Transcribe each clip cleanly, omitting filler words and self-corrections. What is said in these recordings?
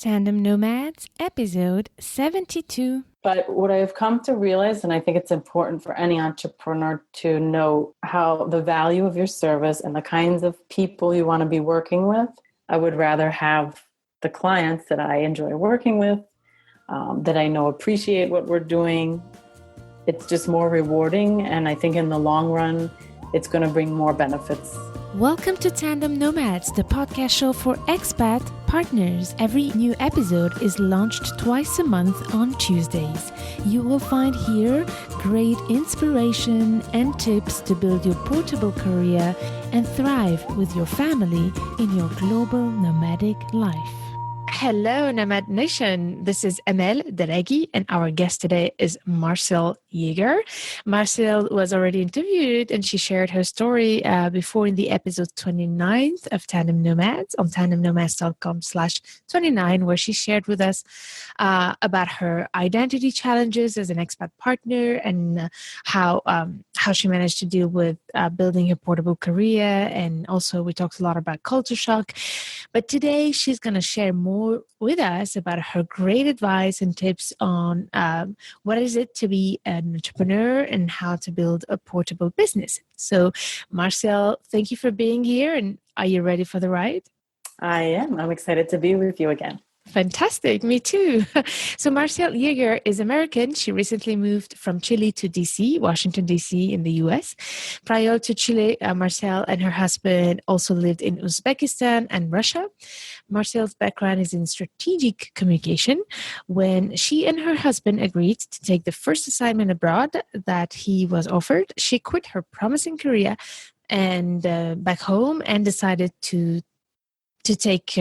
Tandem Nomads, episode 72. But what I've come to realize, and I think it's important for any entrepreneur to know how the value of your service and the kinds of people you want to be working with. I would rather have the clients that I enjoy working with, that I know appreciate what we're doing. It's just more rewarding, and I think in the long run, it's going to bring more benefits. Welcome to Tandem Nomads, the podcast show for expat partners. Every new episode is launched twice a month on Tuesdays. You will find here great inspiration and tips to build your portable career and thrive with your family in your global nomadic life. Hello, Nomad Nation. This is Amel Deregi, and our guest today is Marcelle Yeager. Marcelle was already interviewed, and she shared her story before in the episode 29th of Tandem Nomads on tandemnomads.com/29, where she shared with us about her identity challenges as an expat partner and how she managed to deal with building her portable career. And also we talked a lot about culture shock. But today she's going to share more with us about her great advice and tips on what is it to be an entrepreneur and how to build a portable business. So, Marcelle, thank you for being here. And are you ready for the ride? I am. I'm excited to be with you again. Fantastic. Me too. So Marcelle Yeager is American. She recently moved from Chile to DC, Washington, DC in the US. Prior to Chile, Marcelle and her husband also lived in Uzbekistan and Russia. Marcelle's background is in strategic communication. When she and her husband agreed to take the first assignment abroad that he was offered, she quit her promising career and back home and decided to take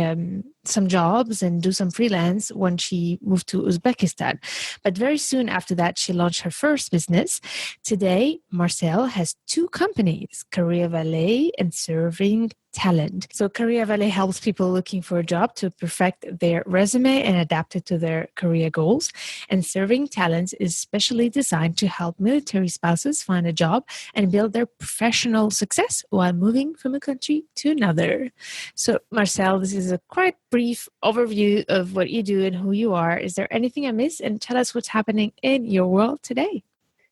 some jobs and do some freelance when she moved to Uzbekistan. But very soon after that, she launched her first business. Today, Marcelle has two companies, Career Valet and ServingTalent. So Career Valet helps people looking for a job to perfect their resume and adapt it to their career goals. And ServingTalent is specially designed to help military spouses find a job and build their professional success while moving from a country to another. So Marcelle, this is a quite brief overview of what you do and who you are. Is there anything I missed? And tell us what's happening in your world today.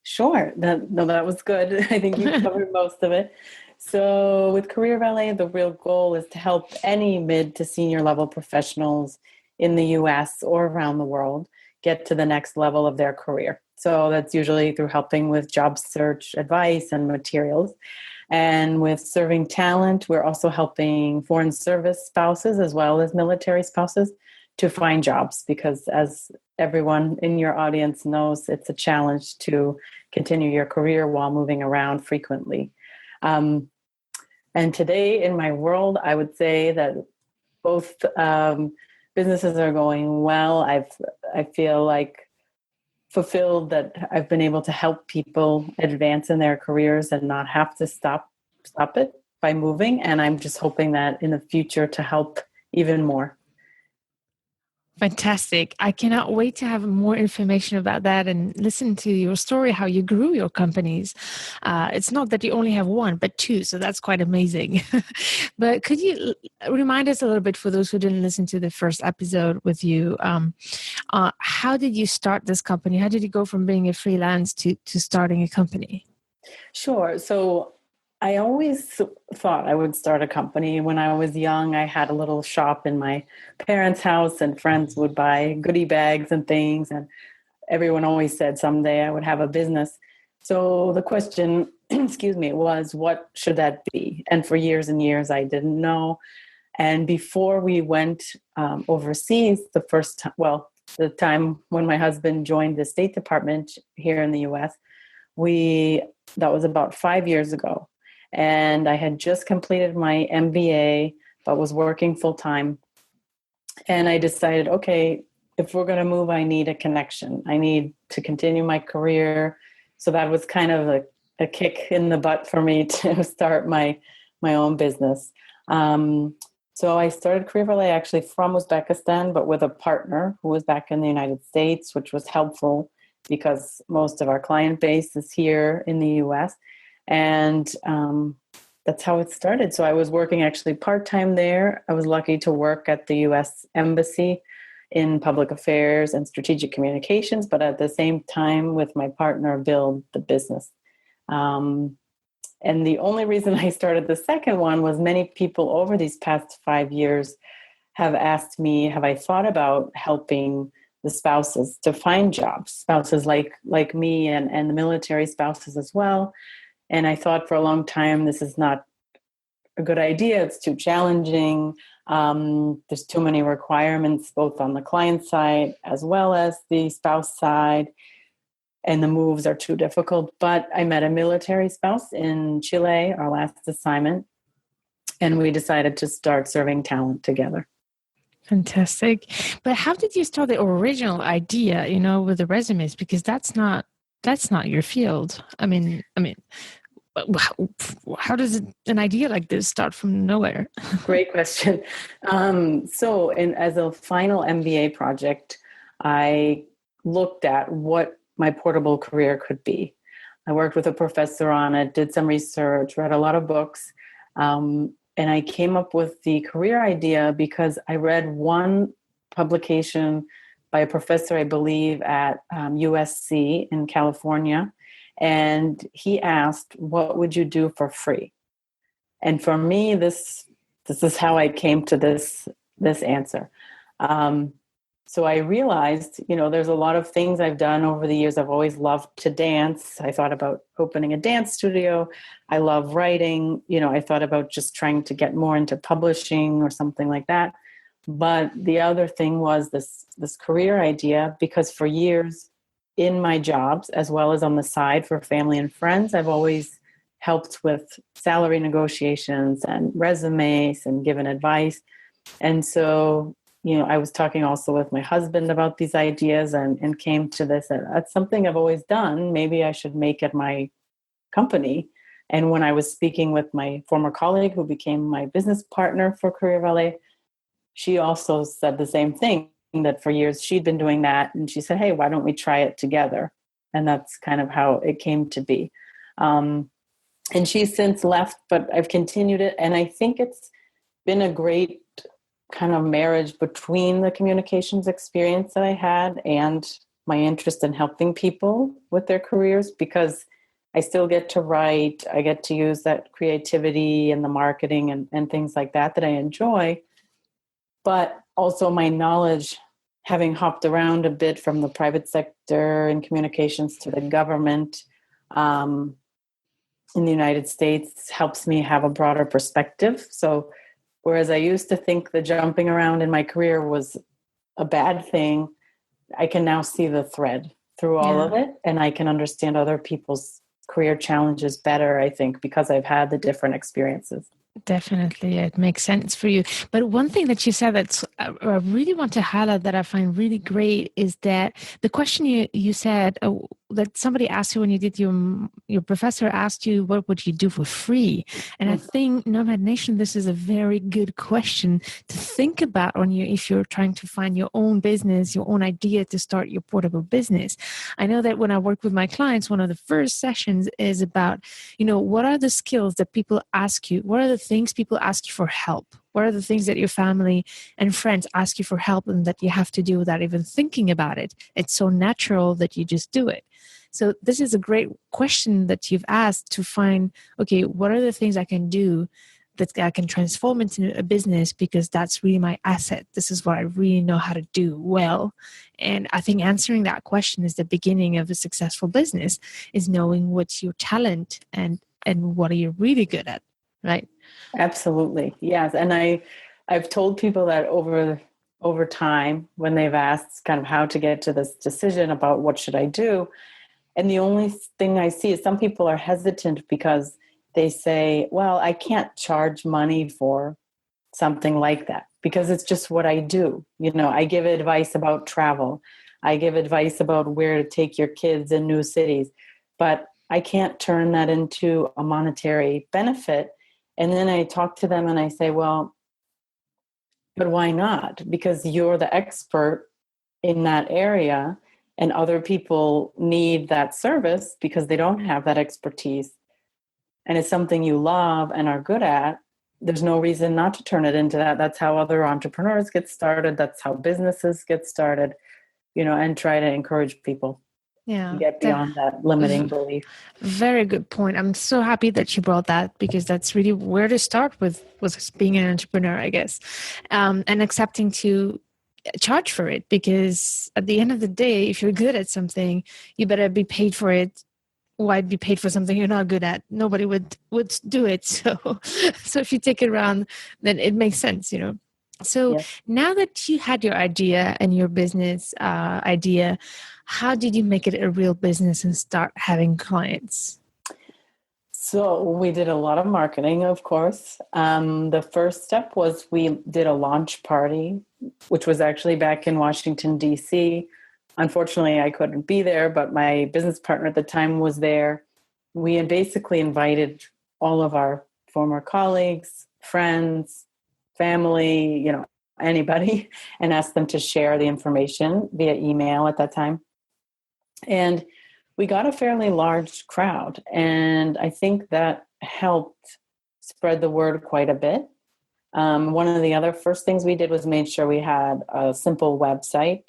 Sure. That was good. I think you covered most of it. So with Career Valet, the real goal is to help any mid to senior level professionals in the US or around the world get to the next level of their career. So that's usually through helping with job search advice and materials. And with ServingTalent, we're also helping foreign service spouses as well as military spouses to find jobs, because as everyone in your audience knows, it's a challenge to continue your career while moving around frequently. And today in my world, I would say that both businesses are going well. I feel like fulfilled that I've been able to help people advance in their careers and not have to stop it by moving. And I'm just hoping that in the future to help even more. Fantastic. I cannot wait to have more information about that and listen to your story, how you grew your companies. It's not that you only have one, but two. So that's quite amazing. But could you remind us a little bit, for those who didn't listen to the first episode with you, how did you start this company? How did you go from being a freelance to starting a company? Sure. So I always thought I would start a company. When I was young, I had a little shop in my parents' house, and friends would buy goodie bags and things. And everyone always said someday I would have a business. So the question, was what should that be? And for years and years, I didn't know. And before we went overseas, the time when my husband joined the State Department here in the U.S., that was about 5 years ago. And I had just completed my MBA, but was working full time. And I decided, okay, if we're going to move, I need a connection. I need to continue my career. So that was kind of a kick in the butt for me to start my own business. So I started Career Valet actually from Uzbekistan, but with a partner who was back in the United States, which was helpful because most of our client base is here in the US. And that's how it started. So I was working actually part-time there. I was lucky to work at the U.S. Embassy in public affairs and strategic communications, but at the same time with my partner, build the business. And the only reason I started the second one was many people over these past 5 years have asked me, have I thought about helping the spouses to find jobs, spouses like me and the military spouses as well. And I thought for a long time, this is not a good idea. It's too challenging. There's too many requirements, both on the client side as well as the spouse side. And the moves are too difficult. But I met a military spouse in Chile, our last assignment, and we decided to start ServingTalent together. Fantastic. But how did you start the original idea, with the resumes? Because that's not your field. I mean, how does an idea like this start from nowhere? Great question. As a final MBA project, I looked at what my portable career could be. I worked with a professor on it, did some research, read a lot of books, and I came up with the career idea because I read one publication by a professor, I believe, at USC in California. And he asked, what would you do for free? And for me, this is how I came to this answer. So I realized, there's a lot of things I've done over the years. I've always loved to dance. I thought about opening a dance studio. I love writing. I thought about just trying to get more into publishing or something like that. But the other thing was this career idea, because for years in my jobs, as well as on the side for family and friends, I've always helped with salary negotiations and resumes and given advice. And so I was talking also with my husband about these ideas and came to this. That's something I've always done. Maybe I should make it my company. And when I was speaking with my former colleague who became my business partner for Career Valet, she also said the same thing, that for years she'd been doing that. And she said, hey, why don't we try it together? And that's kind of how it came to be. And she's since left, but I've continued it. And I think it's been a great kind of marriage between the communications experience that I had and my interest in helping people with their careers, because I still get to write. I get to use that creativity and the marketing and things like that I enjoy. But also my knowledge, having hopped around a bit from the private sector in communications to the government in the United States, helps me have a broader perspective. So whereas I used to think the jumping around in my career was a bad thing, I can now see the thread through all of it, and I can understand other people's career challenges better, I think, because I've had the different experiences. Definitely, it makes sense for you. But one thing that you said that I really want to highlight that I find really great is that the question you said that somebody asked you when you did your professor asked you, what would you do for free? And I think, Nomad Nation, this is a very good question to think about if you're trying to find your own business, your own idea to start your portable business. I know that when I work with my clients, one of the first sessions is about, what are the skills that people ask you? What are the things people ask you for help? What are the things that your family and friends ask you for help and that you have to do without even thinking about it? It's so natural that you just do it. So this is a great question that you've asked to find, okay, what are the things I can do that I can transform into a business, because that's really my asset. This is what I really know how to do well. And I think answering that question is the beginning of a successful business, is knowing what's your talent and what are you really good at, right? Absolutely. Yes. And I've told people that over time, when they've asked kind of how to get to this decision about what should I do. And the only thing I see is some people are hesitant because they say, well, I can't charge money for something like that because it's just what I do. I give advice about travel. I give advice about where to take your kids in new cities, but I can't turn that into a monetary benefit. And then I talk to them and I say, well, but why not? Because you're the expert in that area and other people need that service because they don't have that expertise. And it's something you love and are good at. there's no reason not to turn it into that. That's how other entrepreneurs get started. That's how businesses get started, and try to encourage people to Yeah. get beyond that limiting belief. Very good point. I'm so happy that you brought that, because that's really where to start with being an entrepreneur, I guess, and accepting to charge for it, because at the end of the day, if you're good at something, you better be paid for it. Why be paid for something you're not good at? Nobody would do it. So if you take it around, then it makes sense. So Yes. now that you had your idea and your business idea, how did you make it a real business and start having clients? So we did a lot of marketing, of course. The first step was we did a launch party, which was actually back in Washington, D.C. Unfortunately, I couldn't be there, but my business partner at the time was there. We had basically invited all of our former colleagues, friends, family, anybody, and asked them to share the information via email at that time. And we got a fairly large crowd, and I think that helped spread the word quite a bit. One of the other first things we did was made sure we had a simple website.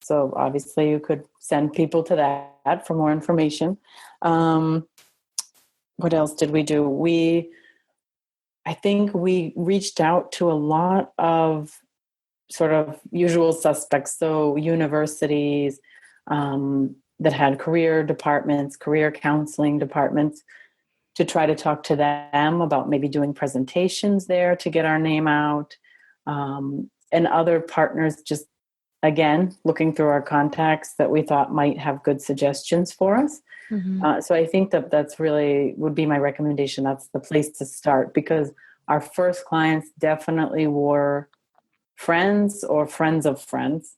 So obviously you could send people to that for more information. What else did we do? I think we reached out to a lot of sort of usual suspects. So universities, that had career departments, career counseling departments, to try to talk to them about maybe doing presentations there to get our name out, and other partners, just again looking through our contacts that we thought might have good suggestions for us. Mm-hmm. So I think that's really would be my recommendation. That's the place to start, because our first clients definitely were friends or friends of friends.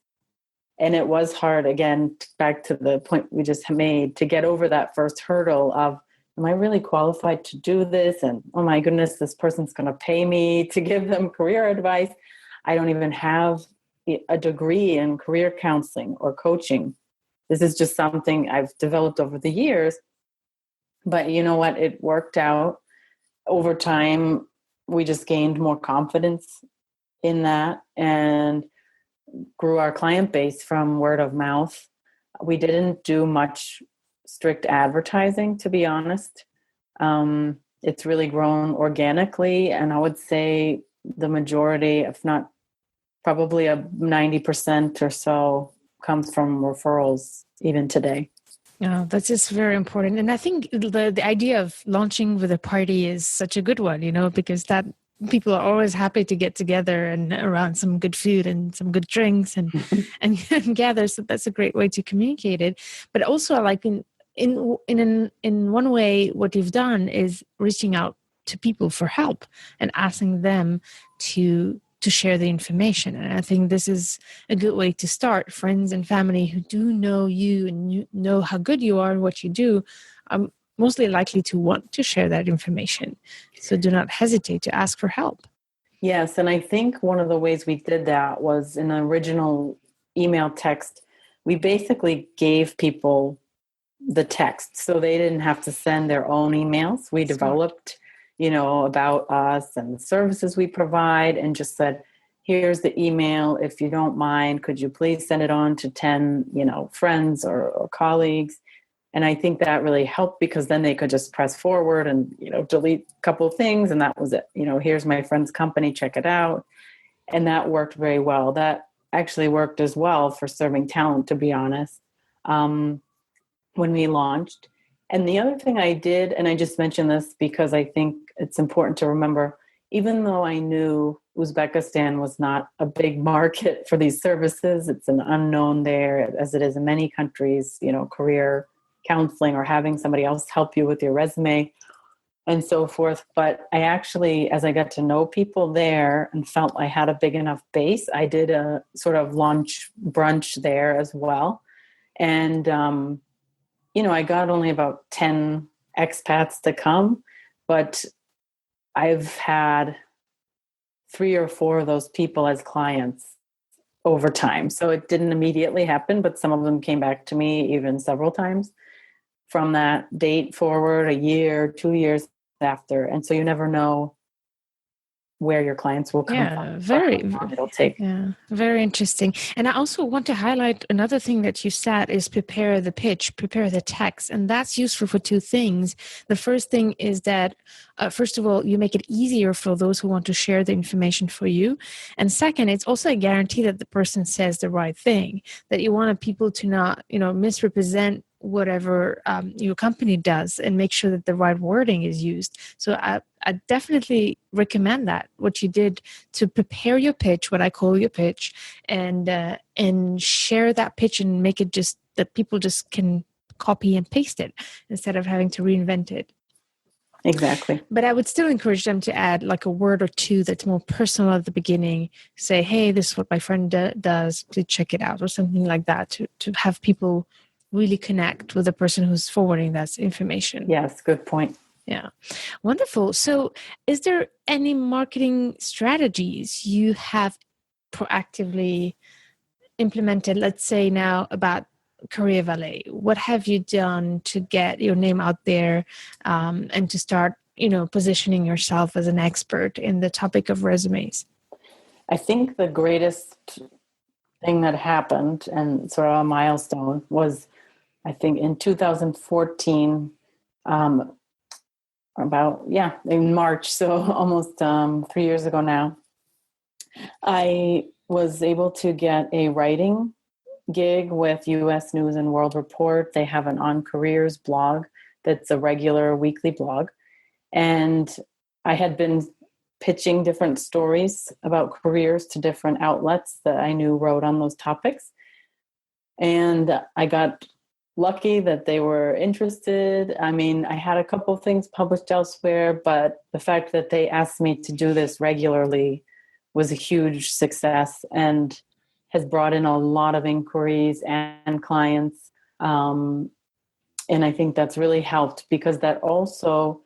And it was hard, again, back to the point we just made, to get over that first hurdle of, am I really qualified to do this? And oh my goodness, this person's going to pay me to give them career advice. I don't even have a degree in career counseling or coaching. This is just something I've developed over the years. But you know what? It worked out. Over time, we just gained more confidence in that and grew our client base from word of mouth. We didn't do much strict advertising, to be honest. It's really grown organically. And I would say the majority, if not probably a 90% or so, comes from referrals even today. Oh, that's just very important. And I think the idea of launching with a party is such a good one, because that people are always happy to get together and around some good food and some good drinks and and gather. So that's a great way to communicate it. But also, I like in one way, what you've done is reaching out to people for help and asking them to share the information. And I think this is a good way to start. Friends and family who do know you and you know how good you are and what you do are mostly likely to want to share that information. So do not hesitate to ask for help. Yes, and I think one of the ways we did that was in the original email text, we basically gave people the text so they didn't have to send their own emails. We developed about us and the services we provide, and just said, here's the email. If you don't mind, could you please send it on to 10, friends or colleagues? And I think that really helped, because then they could just press forward and, delete a couple of things. And that was it. Here's my friend's company, check it out. And that worked very well. That actually worked as well for ServingTalent, to be honest, when we launched. And the other thing I did, and I just mentioned this because I think it's important to remember, even though I knew Uzbekistan was not a big market for these services, it's an unknown there, as it is in many countries, career counseling or having somebody else help you with your resume and so forth. But I actually, as I got to know people there and felt I had a big enough base, I did a sort of lunch brunch there as well. And, I got only about 10 expats to come, but I've had 3 or 4 of those people as clients over time. So it didn't immediately happen, but some of them came back to me even several times from that date forward, a year, 2 years after. And so you never know where your clients will come from, Yeah, or how long it'll take. yeah, very interesting. And I also want to highlight another thing that you said is prepare the pitch, prepare the text. And that's useful for two things. The first thing is that, first of all, you make it easier for those who want to share the information for you. And second, it's also a guarantee that the person says the right thing, that you want people to not, misrepresent whatever your company does, and make sure that the right wording is used. So I definitely recommend that, what you did to prepare your pitch, what I call your pitch, and share that pitch and make it just that people just can copy and paste it instead of having to reinvent it. Exactly. But I would still encourage them to add like a word or two that's more personal at the beginning. Say, hey, this is what my friend does. Please check it out, or something like that, to have people really connect with the person who's forwarding that information. Yes, good point. Yeah. Wonderful. So is there any marketing strategies you have proactively implemented, let's say now about Career Valet? What have you done to get your name out there, and to start, positioning yourself as an expert in the topic of resumes? I think the greatest thing that happened, and sort of a milestone, was I think in 2014, in March, so almost 3 years ago now, I was able to get a writing gig with U.S. News and World Report. They have an On Careers blog that's a regular weekly blog. And I had been pitching different stories about careers to different outlets that I knew wrote on those topics. And I got lucky that they were interested. I mean, I had a couple of things published elsewhere, but the fact that they asked me to do this regularly was a huge success and has brought in a lot of inquiries and clients. And I think that's really helped, because that also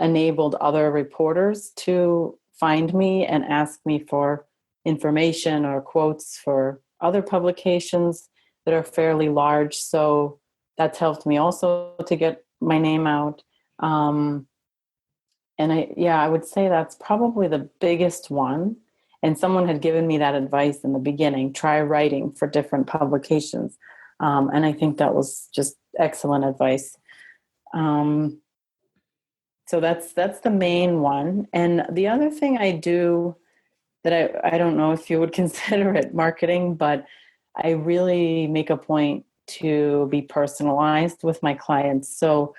enabled other reporters to find me and ask me for information or quotes for other publications that are fairly large. So that's helped me also to get my name out. And I would say that's probably the biggest one. And someone had given me that advice in the beginning: try writing for different publications. And I think that was just excellent advice. So that's the main one. And the other thing I do that I don't know if you would consider it marketing, but I really make a point to be personalized with my clients. So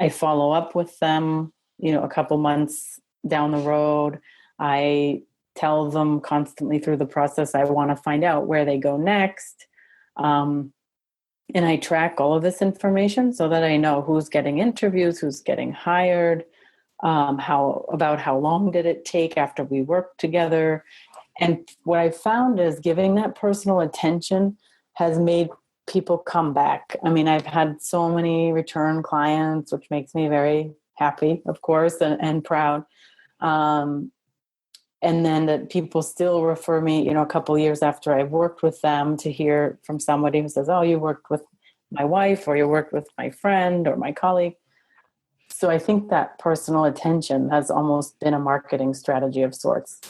I follow up with them, a couple months down the road. I tell them constantly through the process I want to find out where they go next. And I track all of this information so that I know who's getting interviews, who's getting hired, how long did it take after we worked together. And what I found is giving that personal attention has made people come back. I mean, I've had so many return clients, which makes me very happy, of course, and proud. And then that people still refer me, a couple of years after I've worked with them, to hear from somebody who says, oh, you worked with my wife, or you worked with my friend or my colleague. So I think that personal attention has almost been a marketing strategy of sorts.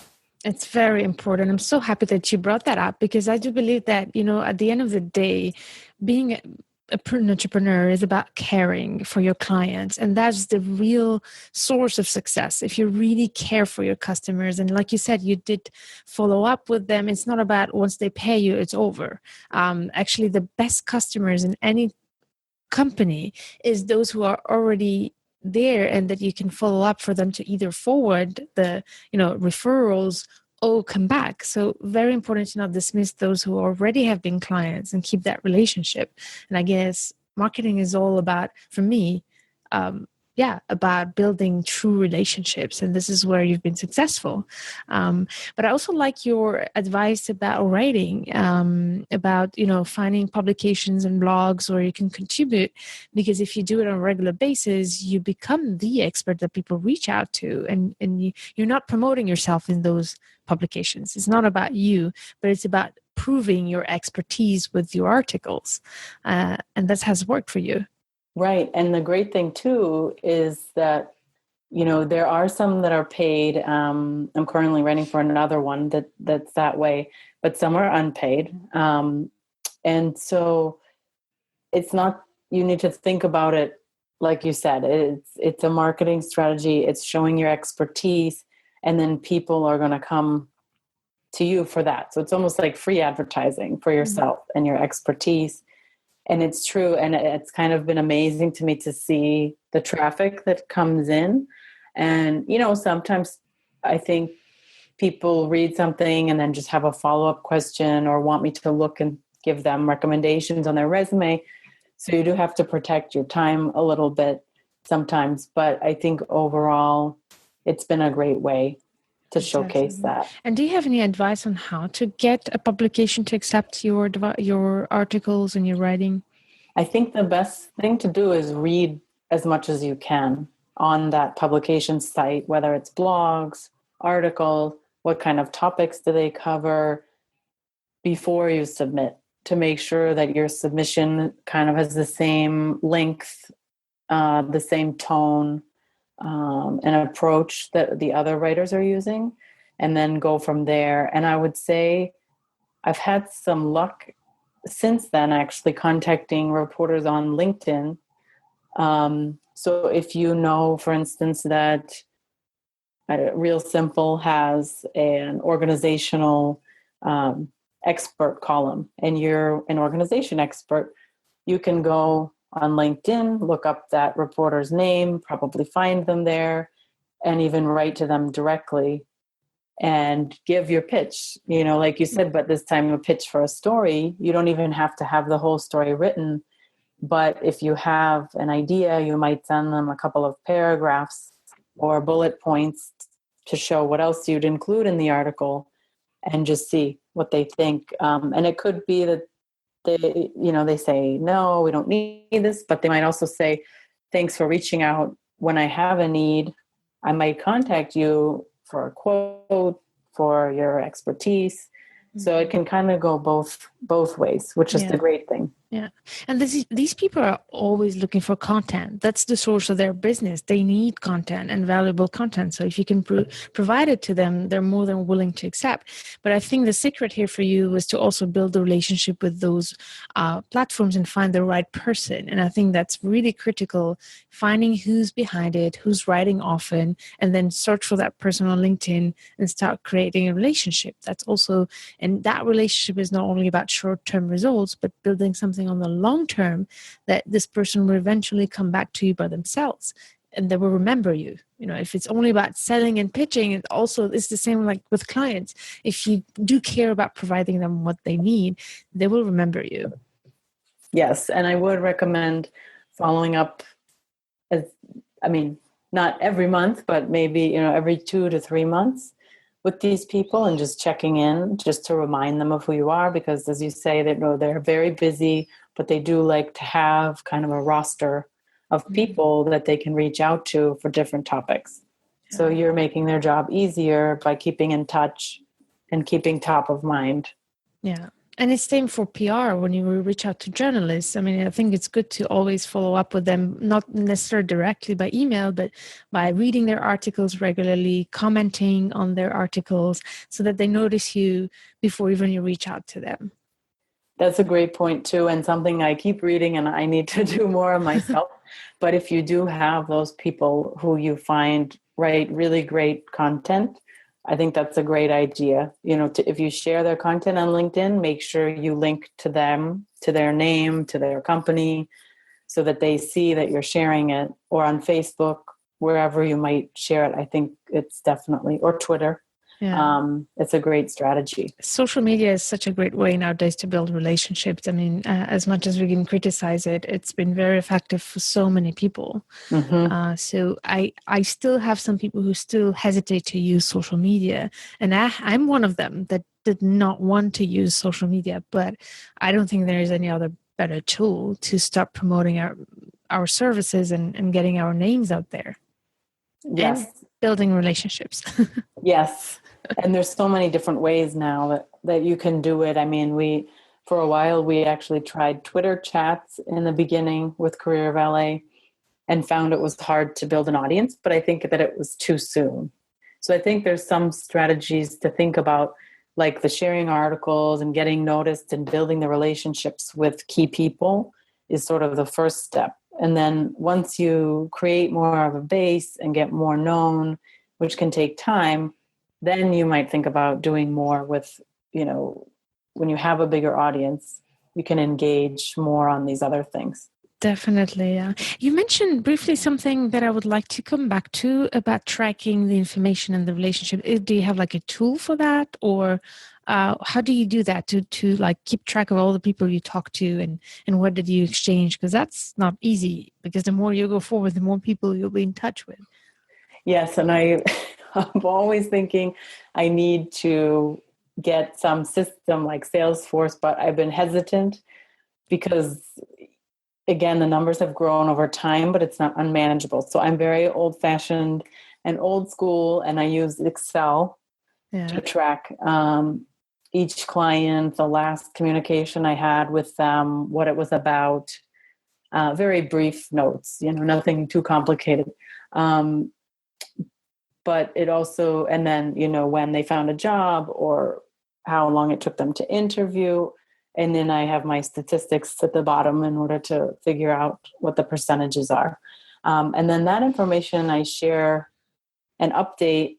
It's very important. I'm so happy that you brought that up, because I do believe that, at the end of the day, being an entrepreneur is about caring for your clients. And that's the real source of success. If you really care for your customers, and like you said, you did follow up with them, it's not about once they pay you, it's over. Actually, the best customers in any company is those who are already there, and that you can follow up for them to either forward the referrals or come back. So very important to not dismiss those who already have been clients and keep that relationship. And I guess marketing is all about, for me, about building true relationships. And this is where you've been successful. But I also like your advice about writing, about, finding publications and blogs where you can contribute, because if you do it on a regular basis, you become the expert that people reach out to, and you're not promoting yourself in those publications. It's not about you, but it's about proving your expertise with your articles. And that has worked for you. Right. And the great thing too is that there are some that are paid. I'm currently writing for another one that's that way, but some are unpaid. And so it's not, you need to think about it, like you said, it's a marketing strategy. It's showing your expertise, and then people are going to come to you for that. So it's almost like free advertising for yourself and your expertise. And it's true. And it's kind of been amazing to me to see the traffic that comes in. And, sometimes I think people read something and then just have a follow-up question or want me to look and give them recommendations on their resume. So you do have to protect your time a little bit sometimes. But I think overall, it's been a great way to showcase that. And do you have any advice on how to get a publication to accept your articles and your writing? I think the best thing to do is read as much as you can on that publication site, whether it's blogs, articles, what kind of topics do they cover before you submit, to make sure that your submission kind of has the same length, the same tone, and approach that the other writers are using, and then go from there. And I would say I've had some luck since then, actually contacting reporters on LinkedIn. So if you know, for instance, that Real Simple has an organizational expert column, and you're an organization expert, you can go on LinkedIn, look up that reporter's name, probably find them there, and even write to them directly and give your pitch, like you said, but this time a pitch for a story. You don't even have to have the whole story written. But if you have an idea, you might send them a couple of paragraphs or bullet points to show what else you'd include in the article, and just see what they think. And it could be that they say, no, we don't need this, but they might also say, thanks for reaching out. When I have a need, I might contact you for a quote, for your expertise. So it can kind of go both ways, which is the great thing. Yeah. And these people are always looking for content. That's the source of their business. They need content and valuable content. So if you can provide it to them, they're more than willing to accept. But I think the secret here for you was to also build a relationship with those platforms and find the right person. And I think that's really critical, finding who's behind it, who's writing often, and then search for that person on LinkedIn and start creating a relationship. That's also, and that relationship is not only about short-term results, but building something on the long term, that this person will eventually come back to you by themselves and they will remember you. If it's only about selling and pitching, it also is the same like with clients. If you do care about providing them what they need, they will remember you. Yes. And I would recommend following up not every month, but maybe, every 2 to 3 months with these people, and just checking in just to remind them of who you are. Because as you say, they're very busy, but they do like to have kind of a roster of people that they can reach out to for different topics. Yeah. So you're making their job easier by keeping in touch and keeping top of mind. Yeah. And it's same for PR when you reach out to journalists. I think it's good to always follow up with them, not necessarily directly by email, but by reading their articles regularly, commenting on their articles so that they notice you before even you reach out to them. That's a great point too, and something I keep reading and I need to do more of myself. But if you do have those people who you find write really great content, I think that's a great idea. If you share their content on LinkedIn, make sure you link to them, to their name, to their company, so that they see that you're sharing it, or on Facebook, wherever you might share it. I think it's definitely, or Twitter. Yeah. It's a great strategy. Social media is such a great way nowadays to build relationships. As much as we can criticize it, it's been very effective for so many people. Mm-hmm. So I still have some people who still hesitate to use social media. And I'm one of them that did not want to use social media, but I don't think there is any other better tool to start promoting our services and getting our names out there. Yes. And building relationships. Yes. And there's so many different ways now that you can do it. For a while, we actually tried Twitter chats in the beginning with Career Valet. and found it was hard to build an audience, but I think that it was too soon. So I think there's some strategies to think about, like the sharing articles and getting noticed and building the relationships with key people is sort of the first step. And then once you create more of a base and get more known, which can take time, then you might think about doing more with, when you have a bigger audience, you can engage more on these other things. Definitely. Yeah. You mentioned briefly something that I would like to come back to about tracking the information and the relationship. Do you have like a tool for that, or how do you do that to like keep track of all the people you talk to and what did you exchange? Because that's not easy, because the more you go forward, the more people you'll be in touch with. Yes. And I'm always thinking I need to get some system like Salesforce, but I've been hesitant because, again, the numbers have grown over time, but it's not unmanageable. So I'm very old-fashioned and old school, and I use Excel to track each client, the last communication I had with them, what it was about, very brief notes, nothing too complicated. But it also, and then, when they found a job or how long it took them to interview. And then I have my statistics at the bottom in order to figure out what the percentages are. And then that information I share and update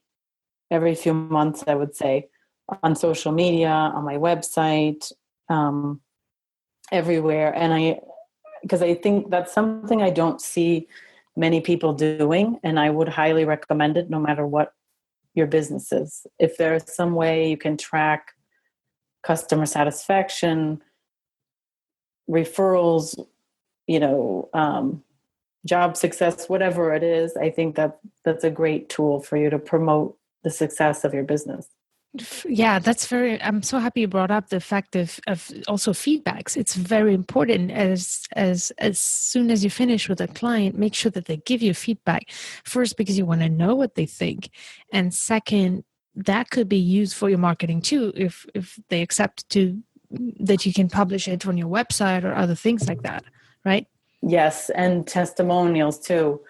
every few months, I would say, on social media, on my website, everywhere. And because I think that's something I don't see many people doing, and I would highly recommend it no matter what your business is. If there's some way you can track customer satisfaction, referrals, job success, whatever it is, I think that's a great tool for you to promote the success of your business. Yeah, I'm so happy you brought up the fact of also feedbacks. It's very important as soon as you finish with a client, make sure that they give you feedback first, because you want to know what they think. And second, that could be used for your marketing too, if they accept that you can publish it on your website or other things like that, right? Yes, and testimonials too.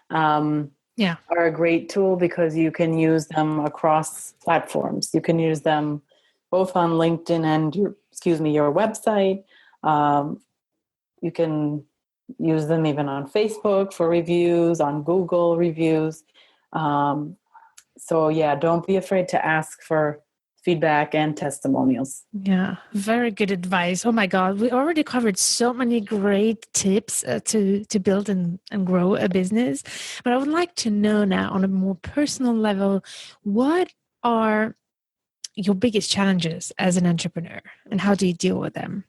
Are a great tool because you can use them across platforms. You can use them both on LinkedIn and your website. You can use them even on Facebook for reviews, on Google reviews. So don't be afraid to ask for feedback and testimonials. Yeah, very good advice. Oh my God, we already covered so many great tips to build and grow a business. But I would like to know now, on a more personal level, what are your biggest challenges as an entrepreneur and how do you deal with them?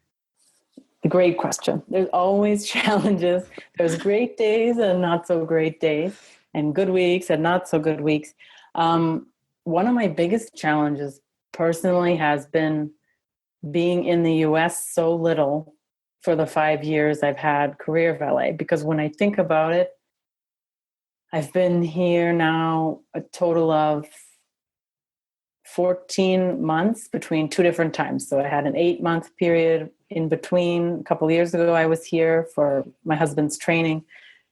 Great question. There's always challenges. There's great days and not so great days, and good weeks and not so good weeks. One of my biggest challenges personally has been being in the US so little for the 5 years I've had Career Valet, because when I think about it, I've been here now a total of 14 months between two different times. So I had an 8-month period in between. A couple of years ago, I was here for my husband's training,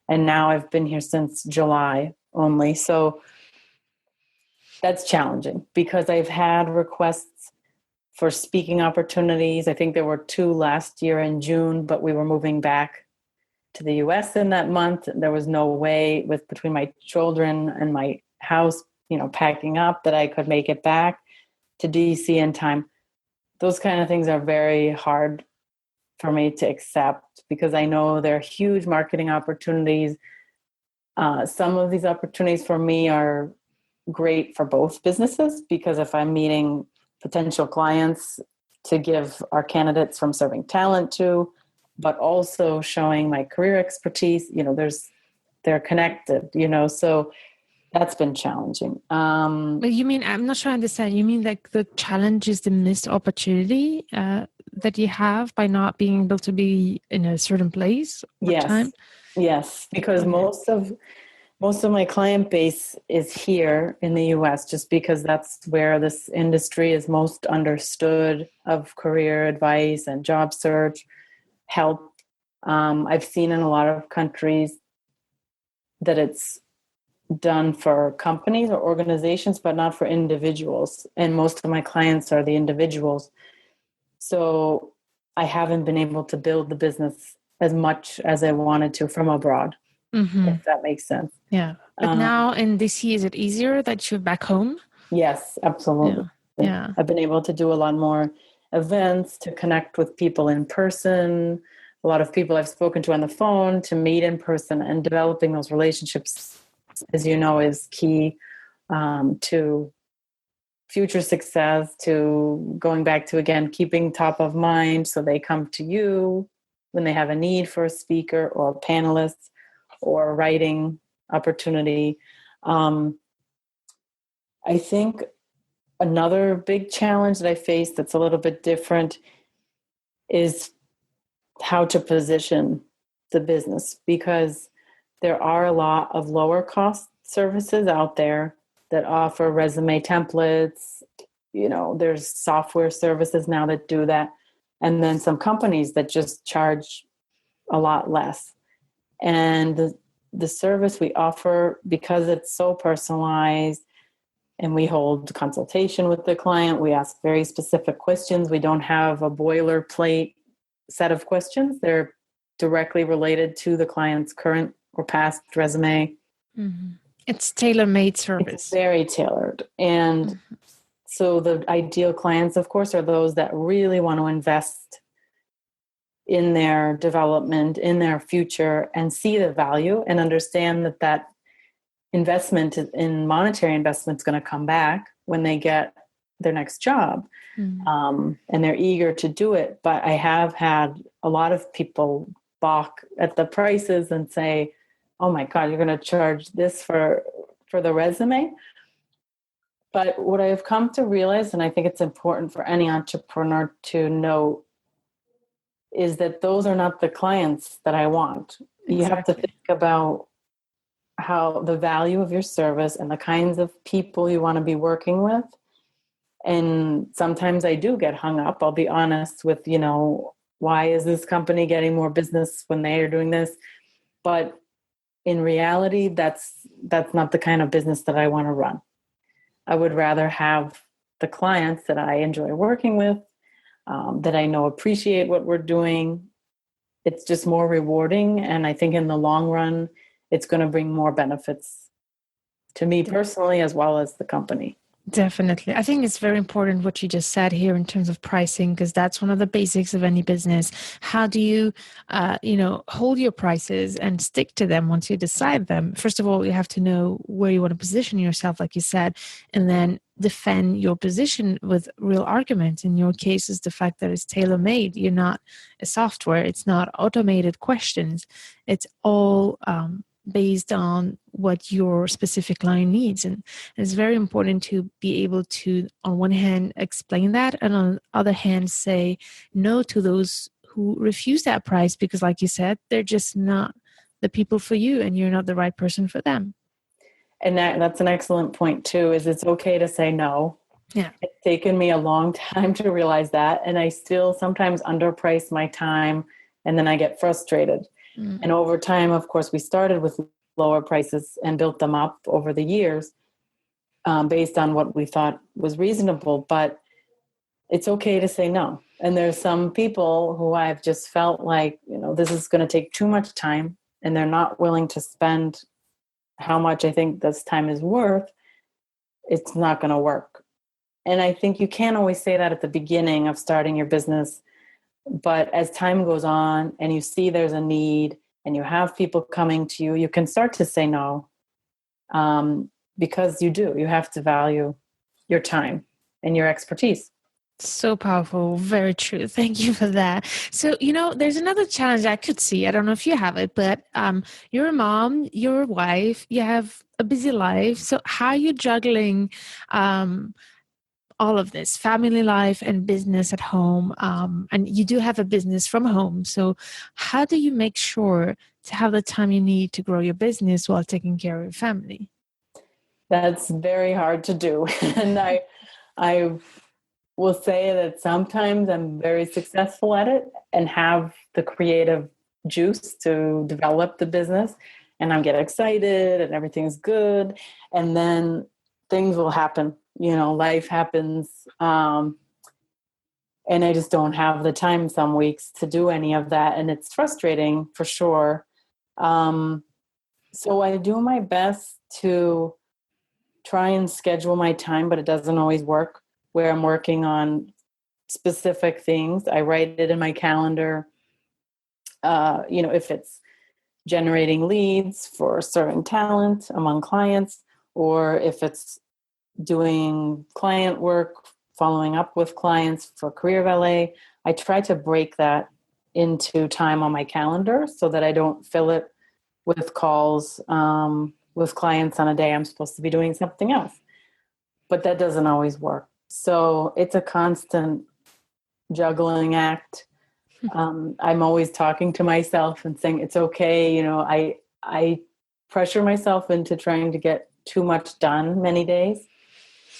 and now I've been here since July only. So that's challenging because I've had requests for speaking opportunities. I think there were 2 last year in June, but we were moving back to the US in that month. There was no way between my children and my house, packing up, that I could make it back to DC in time. Those kind of things are very hard for me to accept because I know they're huge marketing opportunities. Some of these opportunities for me are great for both businesses, because if I'm meeting potential clients to give our candidates from ServingTalent to, but also showing my career expertise, they're connected, so that's been challenging. But you mean, I'm not sure I understand. You mean like the challenge is the missed opportunity that you have by not being able to be in a certain place or time? Yes, because most of my client base is here in the US, just because that's where this industry is most understood, of career advice and job search help. I've seen in a lot of countries that it's done for companies or organizations, but not for individuals. And most of my clients are the individuals. So I haven't been able to build the business as much as I wanted to from abroad, if that makes sense. Yeah. But now in DC, is it easier that you're back home? Yes, absolutely. Yeah. I've been able to do a lot more events, to connect with people in person, a lot of people I've spoken to on the phone, to meet in person, and developing those relationships, as you know, is key to future success, to going back to, again, keeping top of mind so they come to you when they have a need for a speaker or a panelist or a writing opportunity. I think another big challenge that I face that's a little bit different is how to position the business, because there are a lot of lower cost services out there that offer resume templates. You know, there's software services now that do that. And then some companies that just charge a lot less. And the service we offer, because it's so personalized, and we hold consultation with the client, we ask very specific questions. We don't have a boilerplate set of questions. They're directly related to the client's current or past resume. It's tailor-made service. It's very tailored. And so the ideal clients, of course, are those that really want to invest in their development, in their future, and see the value and understand that that investment in monetary investment is going to come back when they get their next job. And they're eager to do it. But I have had a lot of people balk at the prices and say, oh my God, you're going to charge this for the resume. But what I've come to realize, and I think it's important for any entrepreneur to know, is that those are not the clients that I want. Exactly. You have to think about how the value of your service and the kinds of people you want to be working with. And sometimes I do get hung up. I'll be honest with, why is this company getting more business when they are doing this? But in reality, that's not the kind of business that I want to run. I would rather have the clients that I enjoy working with, that I know appreciate what we're doing. It's just more rewarding. And I think in the long run, it's going to bring more benefits to me personally, as well as the company. Definitely. I think it's very important what you just said here in terms of pricing, because that's one of the basics of any business. How do you, hold your prices and stick to them once you decide them? First of all, you have to know where you want to position yourself, like you said, and then defend your position with real arguments. In your case, is the fact that it's tailor-made. You're not a software. It's not automated questions. It's all based on what your specific line needs. And it's very important to be able to, on one hand, explain that, and on the other hand, say no to those who refuse that price, because like you said, they're just not the people for you and you're not the right person for them. And that's an excellent point too, is it's okay to say no. Yeah. It's taken me a long time to realize that. And I still sometimes underprice my time, and then I get frustrated. And over time, of course, we started with lower prices and built them up over the years based on what we thought was reasonable. But it's okay to say no. And there's some people who I've just felt like, this is going to take too much time, and they're not willing to spend how much I think this time is worth. It's not going to work. And I think you can't always say that at the beginning of starting your business. But as time goes on and you see there's a need and you have people coming to you, you can start to say no, because you have to value your time and your expertise. So powerful. Very true. Thank you for that. So, there's another challenge I could see. I don't know if you have it, but you're a mom, you're a wife, you have a busy life. So how are you juggling all of this, family life and business at home? And you do have a business from home. So how do you make sure to have the time you need to grow your business while taking care of your family? That's very hard to do. And I will say that sometimes I'm very successful at it and have the creative juice to develop the business. and I get excited and everything's good. And then things will happen, life happens. And I just don't have the time some weeks to do any of that. And it's frustrating for sure. So I do my best to try and schedule my time, but it doesn't always work where I'm working on specific things. I write it in my calendar. If it's generating leads for serving talent among clients, or if it's doing client work, following up with clients for Career Valet, I try to break that into time on my calendar so that I don't fill it with calls with clients on a day I'm supposed to be doing something else. But that doesn't always work. So it's a constant juggling act. I'm always talking to myself and saying, it's okay. I pressure myself into trying to get too much done many days.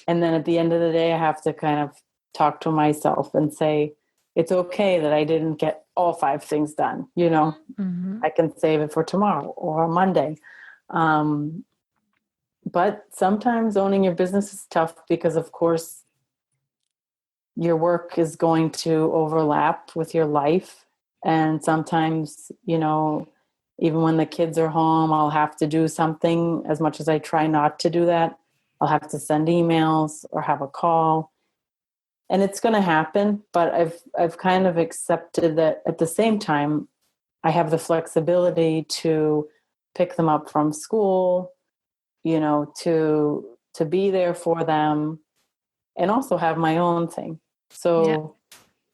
And then at the end of the day, I have to kind of talk to myself and say, it's okay that I didn't get all 5 things done. Mm-hmm. I can save it for tomorrow or Monday. But sometimes owning your business is tough because, of course, your work is going to overlap with your life. And sometimes, even when the kids are home, I'll have to do something. As much as I try not to do that, I'll have to send emails or have a call. And it's going to happen, but I've kind of accepted that at the same time, I have the flexibility to pick them up from school, to be there for them, and also have my own thing. So yeah.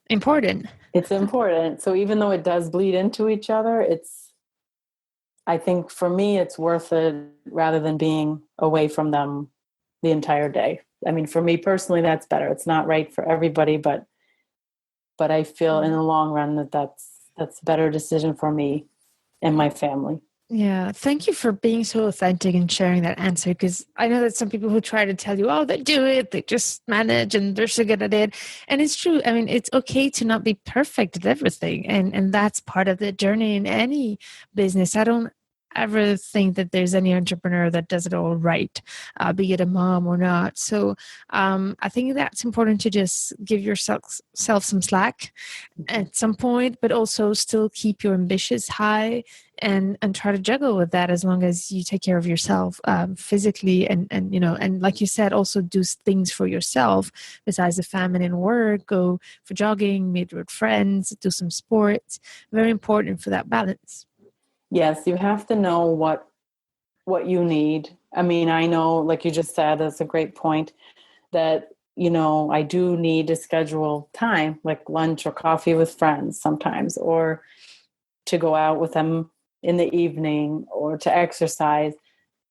Important. It's important. So even though it does bleed into each other, I think for me, it's worth it rather than being away from them the entire day. I mean, for me personally, that's better. It's not right for everybody, but I feel in the long run that's a better decision for me and my family. Yeah. Thank you for being so authentic and sharing that answer. Because I know that some people who try to tell you, oh, they do it, they just manage and they're so good at it. And it's true. I mean, it's okay to not be perfect at everything. And that's part of the journey in any business. I don't ever think that there's any entrepreneur that does it all right, be it a mom or not. So I think that's important to just give yourself some slack at some point, but also still keep your ambitions high and try to juggle with that as long as you take care of yourself physically and like you said, also do things for yourself besides the family and work. Go for jogging, meet with friends, do some sports. Very important for that balance. Yes, you have to know what you need. I mean, I know, like you just said, that's a great point, that I do need to schedule time, like lunch or coffee with friends sometimes, or to go out with them in the evening, or to exercise.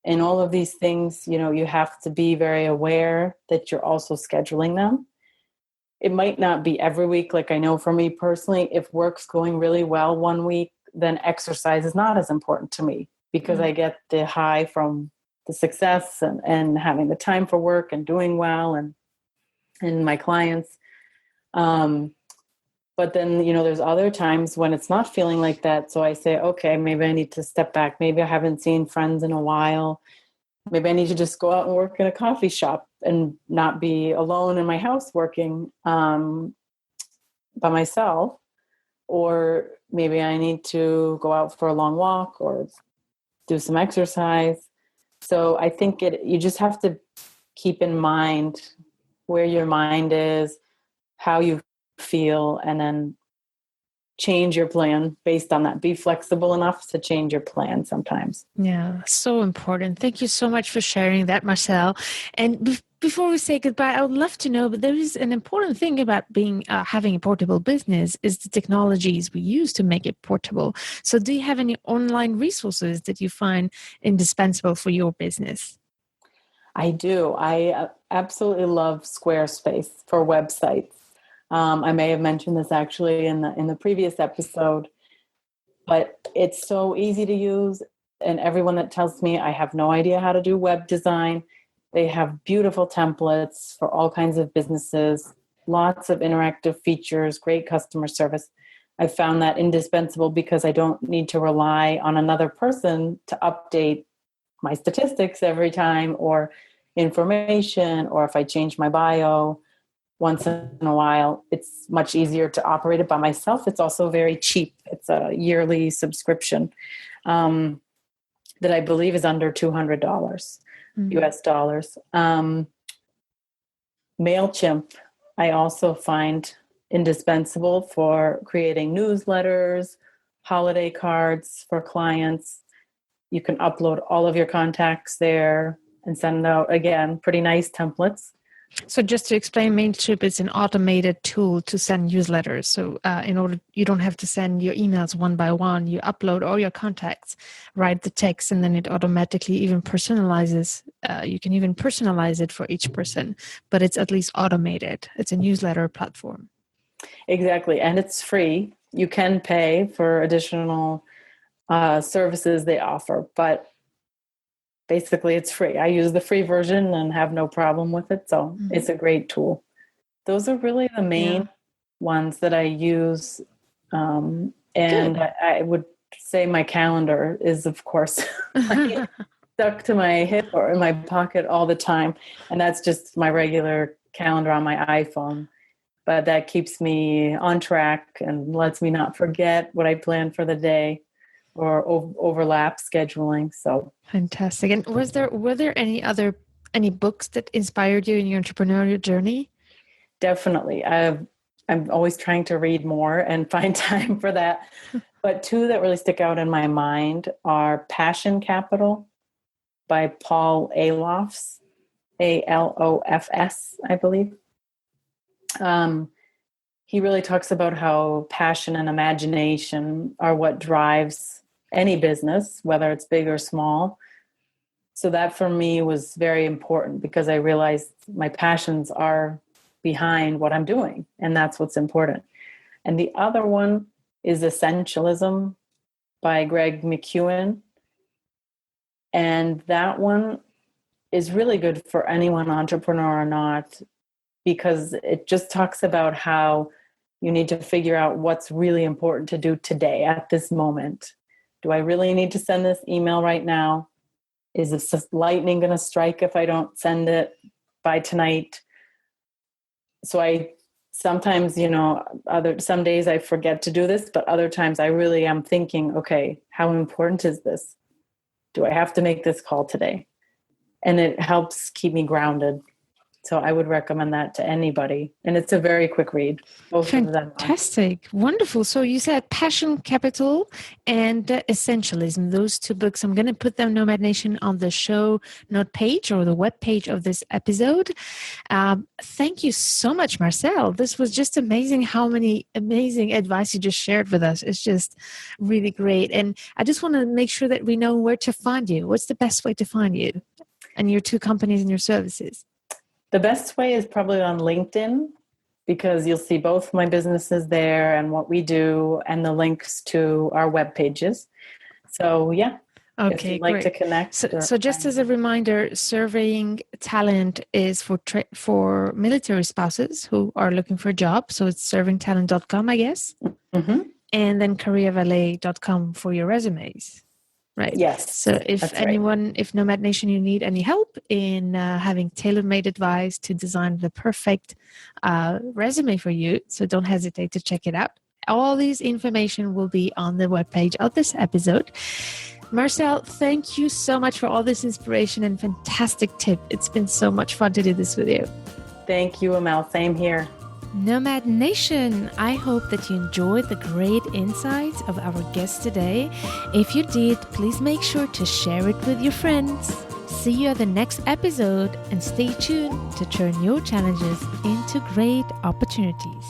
And all of these things, you have to be very aware that you're also scheduling them. It might not be every week. Like I know for me personally, if work's going really well one week, then exercise is not as important to me because I get the high from the success and having the time for work and doing well and my clients. But then, there's other times when it's not feeling like that. So I say, okay, maybe I need to step back. Maybe I haven't seen friends in a while. Maybe I need to just go out and work in a coffee shop and not be alone in my house working by myself. Or maybe I need to go out for a long walk or do some exercise. So I think you just have to keep in mind where your mind is, how you feel, and then change your plan based on that. Be flexible enough to change your plan sometimes. Yeah, so important. Thank you so much for sharing that, Marcelle. And before we say goodbye, I would love to know, but there is an important thing about having a portable business is the technologies we use to make it portable. So do you have any online resources that you find indispensable for your business? I do. I absolutely love Squarespace for websites. I may have mentioned this actually in the previous episode, but it's so easy to use. And everyone that tells me I have no idea how to do web design, they have beautiful templates for all kinds of businesses, lots of interactive features, great customer service. I found that indispensable because I don't need to rely on another person to update my statistics every time, or information, or if I change my bio once in a while. It's much easier to operate it by myself. It's also very cheap. It's a yearly subscription that I believe is under $200 US dollars. MailChimp, I also find indispensable for creating newsletters, holiday cards for clients. You can upload all of your contacts there and send out, again, pretty nice templates. So just to explain, MailChimp is an automated tool to send newsletters. So in order, you don't have to send your emails one by one. You upload all your contacts, write the text, and then it automatically even personalizes. You can even personalize it for each person, but it's at least automated. It's a newsletter platform. Exactly. And it's free. You can pay for additional services they offer, but basically it's free. I use the free version and have no problem with it. So it's a great tool. Those are really the main ones that I use. And I would say my calendar is, of course, stuck to my hip or in my pocket all the time. And that's just my regular calendar on my iPhone. But that keeps me on track and lets me not forget what I planned for the day or overlap scheduling. So fantastic. And were there any books that inspired you in your entrepreneurial journey? Definitely. I'm always trying to read more and find time for that. But two that really stick out in my mind are Passion Capital by Paul Alofs, Alofs, I believe. He really talks about how passion and imagination are what drives any business, whether it's big or small. So that for me was very important because I realized my passions are behind what I'm doing, and that's what's important. And the other one is Essentialism by Greg McKeown. And that one is really good for anyone, entrepreneur or not, because it just talks about how you need to figure out what's really important to do today at this moment. Do I really need to send this email right now? Is this lightning going to strike if I don't send it by tonight? So I sometimes, some days I forget to do this, but other times I really am thinking, okay, how important is this? Do I have to make this call today? And it helps keep me grounded. So I would recommend that to anybody. And it's a very quick read. Both of them. Fantastic. Wonderful. So you said Passion Capital and Essentialism, those two books. I'm going to put them, Nomad Nation, on the show note page or the web page of this episode. Thank you so much, Marcelle. This was just amazing how many amazing advice you just shared with us. It's just really great. And I just want to make sure that we know where to find you. What's the best way to find you and your two companies and your services? The best way is probably on LinkedIn, because you'll see both my businesses there and what we do and the links to our web pages. So, yeah. Okay, if you'd like to connect. So just as a reminder, ServingTalent is for military spouses who are looking for a job. So it's servingtalent.com, I guess. Mm-hmm. And then careervalet.com for your resumes. Right. Yes. So if anyone, if Nomad Nation, you need any help in having tailor-made advice to design the perfect resume for you, so don't hesitate to check it out. All these information will be on the webpage of this episode. Marcelle, thank you so much for all this inspiration and fantastic tip. It's been so much fun to do this with you. Thank you, Amel. Same here. Nomad Nation, I hope that you enjoyed the great insights of our guest today. If you did, please make sure to share it with your friends. See you at the next episode and stay tuned to turn your challenges into great opportunities.